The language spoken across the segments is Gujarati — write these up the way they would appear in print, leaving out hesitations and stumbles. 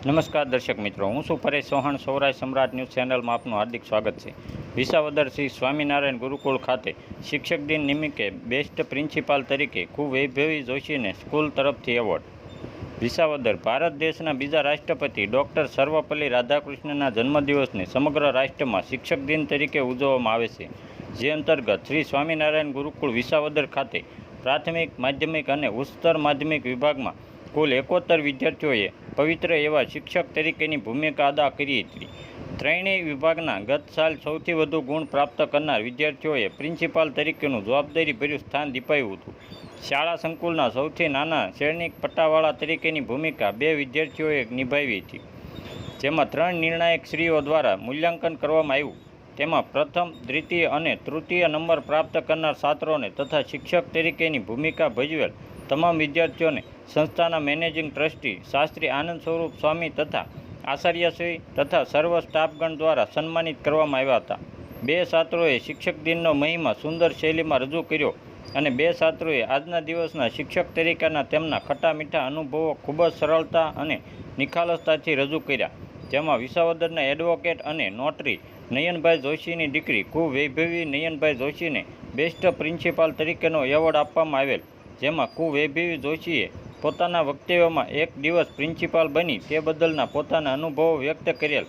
નમસ્કાર દર્શક મિત્રો, હું છું પરેશ ચૌહાણ. સૌરાષ્ટ્ર સમ્રાટ ન્યૂઝ ચેનલમાં આપનું હાર્દિક સ્વાગત છે. વિસાવદર શ્રી સ્વામિનારાયણ ગુરુકુળ ખાતે શિક્ષક દિન નિમિત્તે બેસ્ટ પ્રિન્સિપાલ તરીકે ખૂબ વૈભવી જોશીને સ્કૂલ તરફથી એવોર્ડ. વિસાવદર ભારત દેશના બીજા રાષ્ટ્રપતિ ડૉક્ટર સર્વપલ્લી રાધાકૃષ્ણના જન્મદિવસને સમગ્ર રાષ્ટ્રમાં શિક્ષક દિન તરીકે ઉજવવામાં આવે છે. જે અંતર્ગત શ્રી સ્વામિનારાયણ ગુરુકુળ વિસાવદર ખાતે પ્રાથમિક, માધ્યમિક અને ઉચ્ચતર માધ્યમિક વિભાગમાં કુલ 71 વિદ્યાર્થીઓએ પવિત્ર એવા શિક્ષક તરીકેની ભૂમિકા અદા કરી હતી. ત્રણેય વિભાગના ગત સાલ સૌથી વધુ ગુણ પ્રાપ્ત કરનાર વિદ્યાર્થીઓએ પ્રિન્સિપાલ તરીકેનું જવાબદારીભર્યું સ્થાન દીપાયું હતું. શાળા સંકુલના સૌથી નાના સૈનિક પટ્ટાવાળા તરીકેની ભૂમિકા 2 વિદ્યાર્થીઓએ નિભાવી હતી, જેમાં 3 નિર્ણાયકશ્રીઓ દ્વારા મૂલ્યાંકન કરવામાં આવ્યું. તેમાં પ્રથમ, દ્વિતીય અને તૃતીય નંબર પ્રાપ્ત કરનાર છાત્રોને તથા શિક્ષક તરીકેની ભૂમિકા ભજવેલ તમામ વિદ્યાર્થીઓને સંસ્થાના મેનેજિંગ ટ્રસ્ટી શાસ્ત્રી આનંદ સ્વરૂપ સ્વામી તથા આચાર્યશ્રી તથા સર્વ સ્ટાફગણ દ્વારા સન્માનિત કરવામાં આવ્યા હતા. 2 છાત્રોએ શિક્ષક દિનનો મહિમા સુંદર શૈલીમાં રજૂ કર્યો અને 2 છાત્રોએ આજના દિવસના શિક્ષક તરીકેના તેમના ખટા મીઠા અનુભવો ખૂબ જ સરળતા અને નિખાલસતાથી રજૂ કર્યા. જેમાં વિસાવદરના એડવોકેટ અને નોટરી નયનભાઈ જોશીની દીકરી ખૂબ વૈભવી નયનભાઈ જોશીને બેસ્ટ પ્રિન્સિપાલ તરીકેનો એવોર્ડ આપવામાં આવેલ. જેમાં કુ વૈભવી જોશીએ પોતાના વક્તવ્યમાં એક દિવસ પ્રિન્સિપાલ બની તે બદલના પોતાના અનુભવો વ્યક્ત કરેલ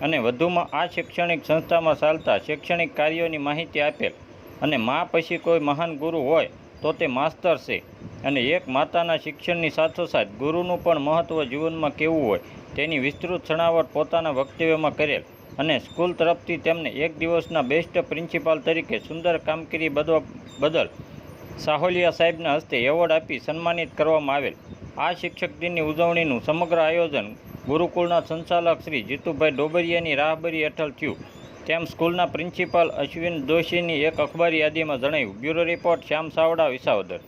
અને વધુમાં આ શૈક્ષણિક સંસ્થામાં ચાલતા શૈક્ષણિક કાર્યોની માહિતી આપેલ. અને મા પછી કોઈ મહાન ગુરુ હોય તો તે માસ્તર છે અને એક માતાના શિક્ષણની સાથોસાથ ગુરુનું પણ મહત્ત્વ જીવનમાં કેવું હોય તેની વિસ્તૃત છણાવટ પોતાના વક્તવ્યમાં કરેલ અને સ્કૂલ તરફથી તેમને એક દિવસના બેસ્ટ પ્રિન્સિપાલ તરીકે સુંદર કામગીરી બદલ સાહોલિયા સાહેબના હસ્તે એવોર્ડ આપી સન્માનિત કરવામાં આવેલ. આ શિક્ષક દિનની ઉજવણીનું સમગ્ર આયોજન ગુરુકુળના સંચાલક શ્રી જીતુભાઈ ડોબરિયાની રાહબરી હેઠળ થયું, તેમ સ્કૂલના પ્રિન્સિપાલ અશ્વિન જોશીની એક અખબારી યાદીમાં જણાવ્યું. બ્યુરો રિપોર્ટ શ્યામ સાવડા, વિસાવદર.